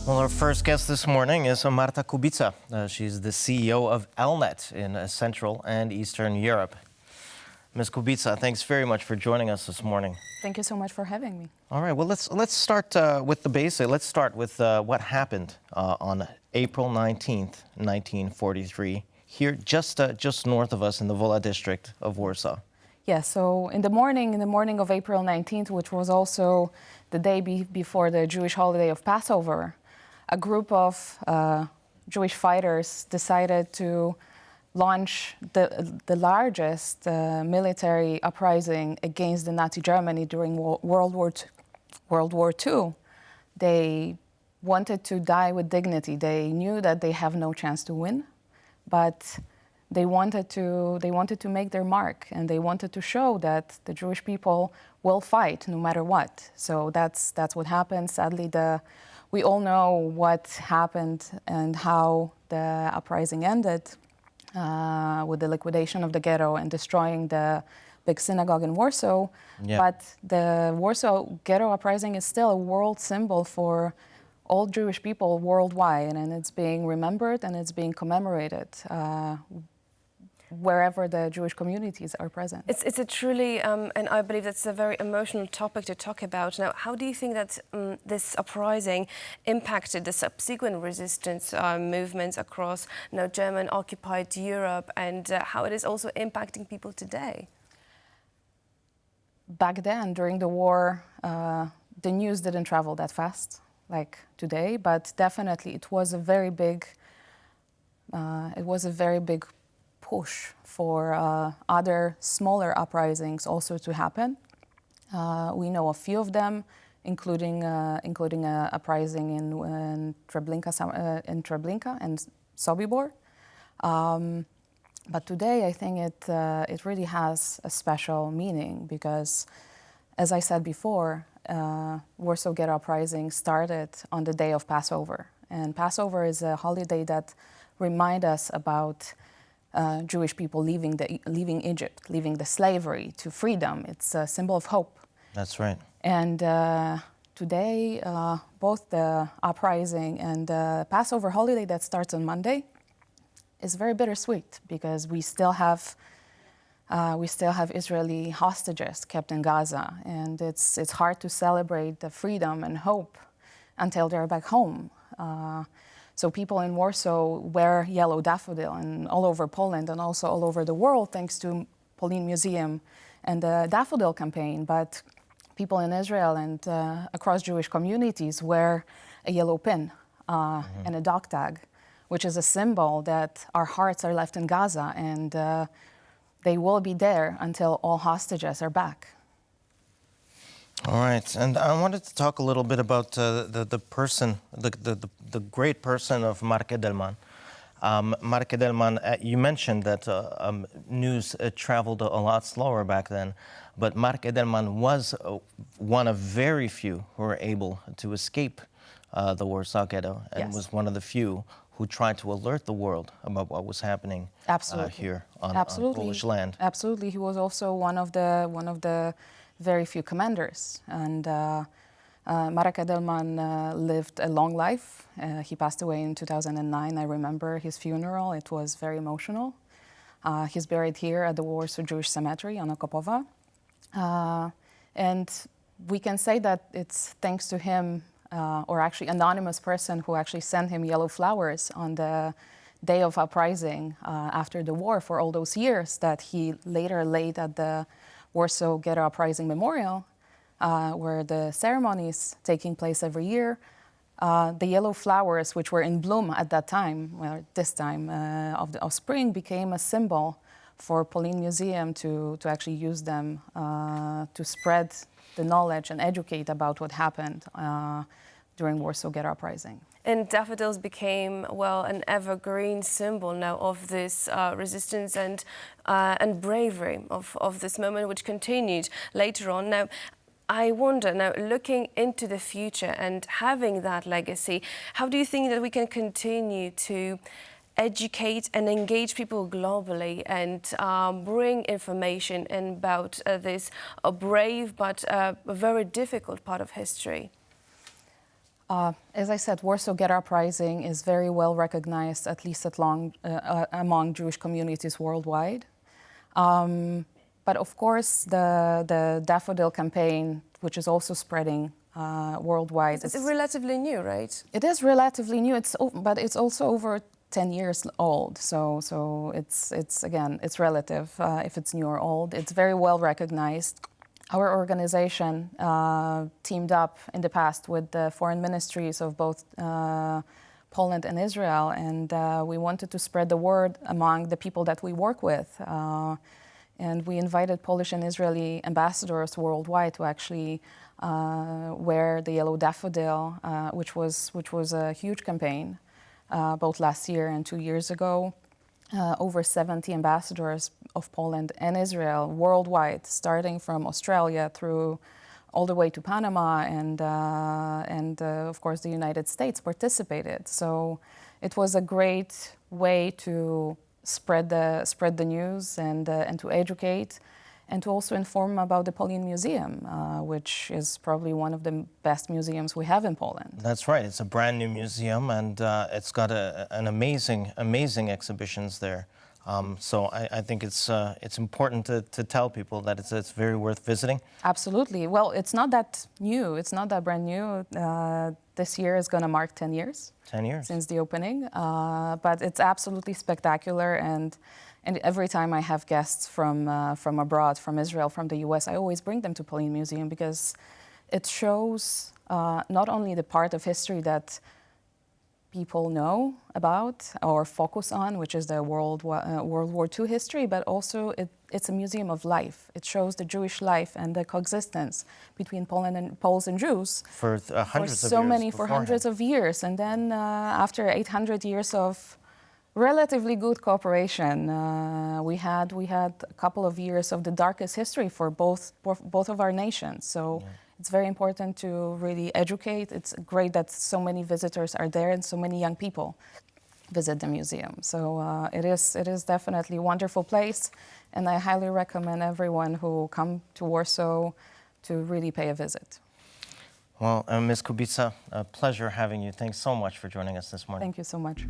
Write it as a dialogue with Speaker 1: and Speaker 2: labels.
Speaker 1: Well, our first guest this morning is Marta Kubica. She's the CEO of ELNET in Central and Eastern Europe. Ms. Kubica, thanks very much for joining us this morning.
Speaker 2: Thank you so much for having me.
Speaker 1: All right, well, let's start with the basics. Let's start with what happened on April 19th, 1943, here just north of us in the Wola district of Warsaw.
Speaker 2: Yeah, so in the morning of April 19th, which was also the day before the Jewish holiday of Passover, a group of Jewish fighters decided to launch the largest military uprising against the Nazi Germany during World War II. They wanted to die with dignity. They knew that they have no chance to win, but they wanted to make their mark, and they wanted to show that the Jewish people will fight no matter what. So that's what happened. Sadly, we all know what happened and how the uprising ended with the liquidation of the ghetto and destroying the big synagogue in Warsaw.
Speaker 1: Yeah.
Speaker 2: But the Warsaw Ghetto Uprising is still a world symbol for all Jewish people worldwide, and it's being remembered and it's being commemorated wherever the Jewish communities are present.
Speaker 3: It's a truly, and I believe that's a very emotional topic to talk about. Now, how do you think that this uprising impacted the subsequent resistance movements across German-occupied Europe, and how it is also impacting people today?
Speaker 2: Back then, during the war, the news didn't travel that fast like today, but definitely it was a very big push for other smaller uprisings also to happen. We know a few of them, including a uprising in Treblinka and Sobibor. But today, I think it really has a special meaning because, as I said before, Warsaw Ghetto Uprising started on the day of Passover, and Passover is a holiday that reminds us about Jewish people leaving Egypt, leaving the slavery to freedom. It's a symbol of hope.
Speaker 1: That's right.
Speaker 2: And today, both the uprising and the Passover holiday that starts on Monday is very bittersweet because we still have Israeli hostages kept in Gaza, and it's hard to celebrate the freedom and hope until they're back home. So people in Warsaw wear yellow daffodil and all over Poland and also all over the world thanks to Polin Museum and the Daffodil campaign. But people in Israel and across Jewish communities wear a yellow pin and a dog tag, which is a symbol that our hearts are left in Gaza, and they will be there until all hostages are back.
Speaker 1: All right, and I wanted to talk a little bit about the person, the great person of Mark Edelman. Mark Edelman, you mentioned that news traveled a lot slower back then, but Mark Edelman was one of very few who were able to escape the Warsaw Ghetto, and
Speaker 2: Yes.
Speaker 1: was one of the few who tried to alert the world about what was happening here on Polish land.
Speaker 2: Absolutely, he was also one of the very few commanders, and Marek Edelman lived a long life. He passed away in 2009. I remember his funeral. It was very emotional. He's buried here at the Warsaw Jewish Cemetery on Okopowa. And we can say that it's thanks to him, or actually anonymous person who actually sent him yellow flowers on the day of uprising after the war for all those years, that he later laid at the Warsaw Ghetto Uprising Memorial, where the ceremony is taking place every year. The yellow flowers, which were in bloom at that time, this time of spring, became a symbol for Polin Museum to actually use them to spread the knowledge and educate about what happened during Warsaw Ghetto Uprising.
Speaker 3: And daffodils became, well, an evergreen symbol now of this resistance and bravery of this moment, which continued later on. Now, I wonder, now looking into the future and having that legacy, how do you think that we can continue to educate and engage people globally and bring information about this brave but very difficult part of history?
Speaker 2: As I said, Warsaw Ghetto Uprising is very well recognized, at least among Jewish communities worldwide. But of course, the Daffodil campaign, which is also spreading worldwide.
Speaker 3: It's relatively new, right?
Speaker 2: It is relatively new, but it's also over 10 years old. So it's again, it's relative if it's new or old. It's very well recognized. Our organization teamed up in the past with the foreign ministries of both Poland and Israel, and we wanted to spread the word among the people that we work with. And we invited Polish and Israeli ambassadors worldwide to actually wear the yellow daffodil, which was a huge campaign, both last year and 2 years ago. Over 70 ambassadors of Poland and Israel worldwide, starting from Australia through all the way to Panama and of course the United States participated. So it was a great way to spread the news and to educate and to also inform about the Polin Museum, which is probably one of the best museums we have in Poland.
Speaker 1: That's right. It's a brand new museum, and it's got an amazing exhibitions there. So I think it's important to tell people that it's very worth visiting.
Speaker 2: Absolutely. Well, it's not that new. It's not that brand new. This year is going to mark 10 years.
Speaker 1: 10 years.
Speaker 2: Since the opening. But it's absolutely spectacular. And every time I have guests from abroad, from Israel, from the US, I always bring them to Polin Museum because it shows not only the part of history that people know about or focus on, which is the World War II history, but also it's a museum of life. It shows the Jewish life and the coexistence between Poles and Jews
Speaker 1: for
Speaker 2: hundreds of years. And then after 800 years of relatively good cooperation, we had a couple of years of the darkest history for both of our nations. So. Yeah. It's very important to really educate. It's great that so many visitors are there and so many young people visit the museum. So it is definitely a wonderful place, and I highly recommend everyone who come to Warsaw to really pay a visit.
Speaker 1: Well, Ms. Kubica, a pleasure having you. Thanks so much for joining us this morning.
Speaker 2: Thank you so much.